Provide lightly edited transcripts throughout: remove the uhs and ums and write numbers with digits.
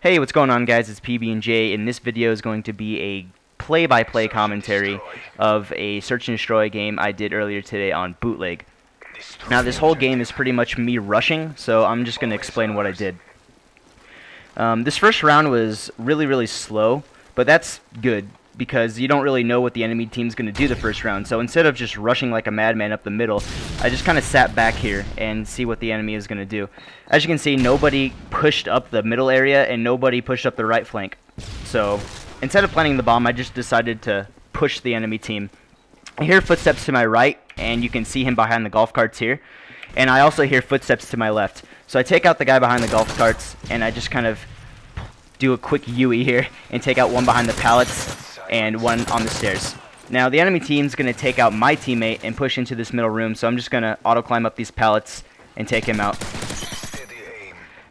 Hey, what's going on, guys? It's PB&J, and this video is going to be a play-by-play commentary of a Search and Destroy game I did earlier today on Bootleg. Now, this whole game is pretty much me rushing, so I'm just going to explain what I did. This first round was really slow, but that's good, because you don't really know what the enemy team's going to do the first round. So instead of just rushing like a madman up the middle, I just kind of sat back here and see what the enemy is going to do. As you can see, nobody pushed up the middle area and nobody pushed up the right flank. So instead of planting the bomb, I just decided to push the enemy team. I hear footsteps to my right, and you can see him behind the golf carts here. And I also hear footsteps to my left. So I take out the guy behind the golf carts, and I just kind of do a quick Yui here and take out one behind the pallets and one on the stairs. Now the enemy team's going to take out my teammate and push into this middle room, so I'm just going to auto climb up these pallets and take him out.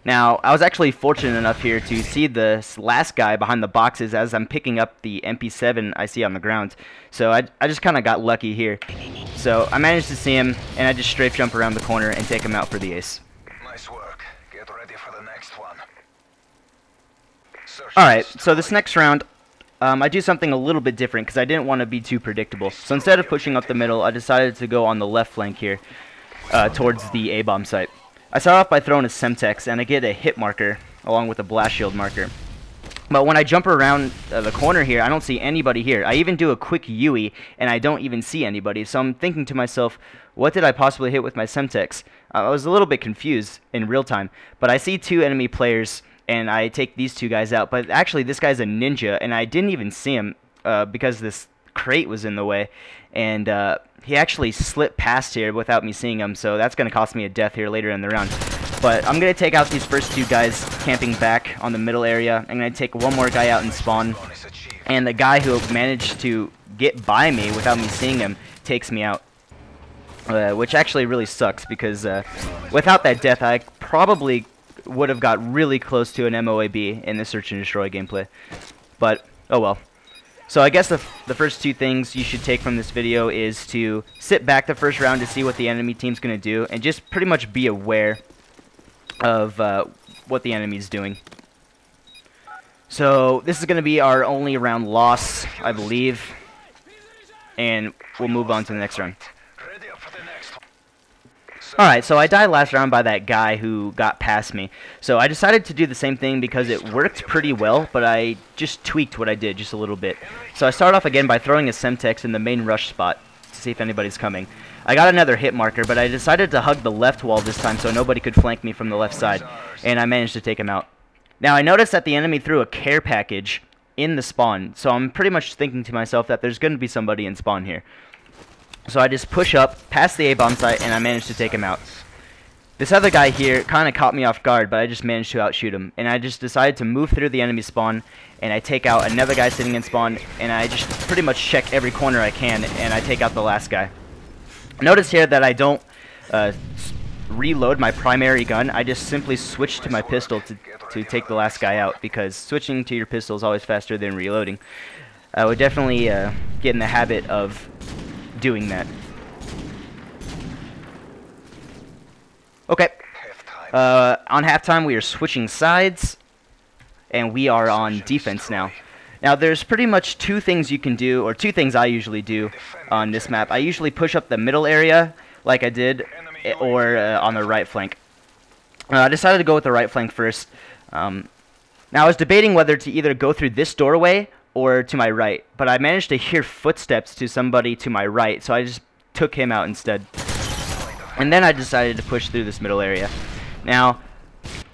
Now I was actually fortunate enough here to see this last guy behind the boxes as I'm picking up the MP7 I see on the ground. So I just kind of got lucky here. So I managed to see him, and I just strafe jump around the corner and take him out for the ace. Nice work. Get ready for the next one. Alright, so this next round, I do something a little bit different because I didn't want to be too predictable. So instead of pushing up the middle, I decided to go on the left flank here towards the A-bomb site. I start off by throwing a Semtex, and I get a hit marker along with a blast shield marker. But when I jump around the corner here, I don't see anybody here. I even do a quick Yui, and I don't even see anybody. So I'm thinking to myself, what did I possibly hit with my Semtex? I was a little bit confused in real time, but I see two enemy players, and I take these two guys out. But actually, this guy's a ninja, and I didn't even see him because this crate was in the way. And he actually slipped past here without me seeing him, so that's going to cost me a death here later in the round. But I'm going to take out these first two guys camping back on the middle area. I'm going to take one more guy out and spawn. And the guy who managed to get by me without me seeing him takes me out. Which actually really sucks, because without that death, I probably would have got really close to an MOAB in the Search and Destroy gameplay. But, oh well. So I guess the first two things you should take from this video is to sit back the first round to see what the enemy team's going to do, and just pretty much be aware of what the enemy's doing. So this is going to be our only round loss, I believe, and we'll move on to the next round. Alright, so I died last round by that guy who got past me. So I decided to do the same thing because it worked pretty well, but I just tweaked what I did just a little bit. So I start off again by throwing a Semtex in the main rush spot to see if anybody's coming. I got another hit marker, but I decided to hug the left wall this time so nobody could flank me from the left side, and I managed to take him out. Now I noticed that the enemy threw a care package in the spawn, so I'm pretty much thinking to myself that there's going to be somebody in spawn here. So I just push up past the A-bomb site, and I managed to take him out. This other guy here kind of caught me off guard, but I just managed to outshoot him. And I just decided to move through the enemy spawn, and I take out another guy sitting in spawn, and I just pretty much check every corner I can, and I take out the last guy. Notice here that I don't reload my primary gun. I just simply switch to my pistol to take the last guy out, because switching to your pistol is always faster than reloading. I would definitely get in the habit of doing that. Okay. On halftime, we are switching sides, and we are on defense now. Now, there's pretty much two things you can do, or two things I usually do on this map. I usually push up the middle area, like I did, or on the right flank. I decided to go with the right flank first. Now, I was debating whether to either go through this doorway or to my right, but I managed to hear footsteps to somebody to my right, so I just took him out instead. And then I decided to push through this middle area. Now,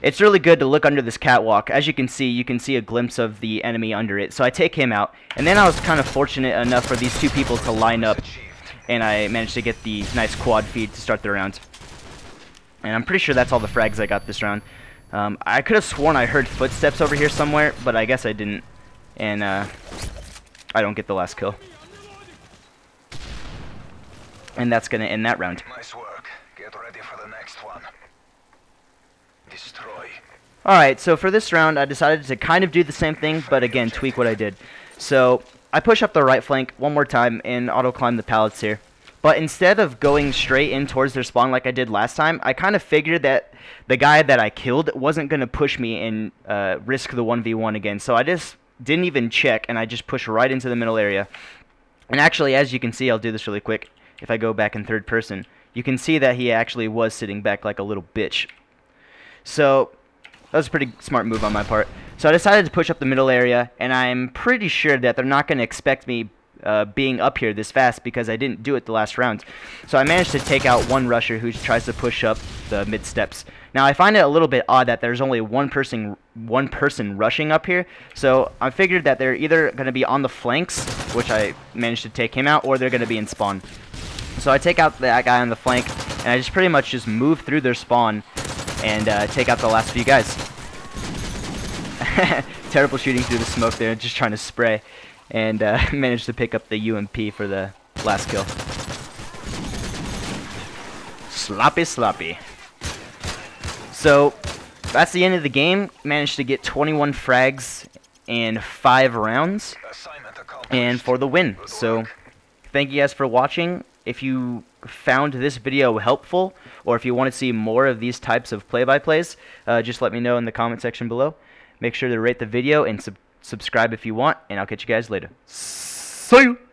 it's really good to look under this catwalk. As you can see a glimpse of the enemy under it, so I take him out. And then I was kind of fortunate enough for these two people to line up, and I managed to get the nice quad feed to start the round. And I'm pretty sure that's all the frags I got this round. I could have sworn I heard footsteps over here somewhere, but I guess I didn't. And I don't get the last kill. And that's going to end that round. Nice work. Get ready for the next one. Destroy. Alright, so for this round, I decided to kind of do the same thing, but again, tweak what I did. So I push up the right flank one more time and auto climb the pallets here. But instead of going straight in towards their spawn like I did last time, I kind of figured that the guy that I killed wasn't going to push me and risk the 1v1 again. So I just didn't even check, and I just pushed right into the middle area. And actually, as you can see, I'll do this really quick. If I go back in third person, you can see that he actually was sitting back like a little bitch. So that was a pretty smart move on my part. So I decided to push up the middle area, and I'm pretty sure that they're not going to expect me being up here this fast because I didn't do it the last round. So I managed to take out one rusher who tries to push up the mid steps. Now I find it a little bit odd that there's only one person rushing up here. So I figured that they're either going to be on the flanks, which I managed to take him out, or they're going to be in spawn. So I take out that guy on the flank, and I just pretty much just move through their spawn and take out the last few guys. Terrible shooting through the smoke there, just trying to spray. And managed to pick up the UMP for the last kill. Sloppy, sloppy. So that's the end of the game. Managed to get 21 frags in 5 rounds, and for the win. So thank you guys for watching. If you found this video helpful, or if you want to see more of these types of play-by-plays, just let me know in the comment section below. Make sure to rate the video and subscribe if you want, and I'll catch you guys later. See you!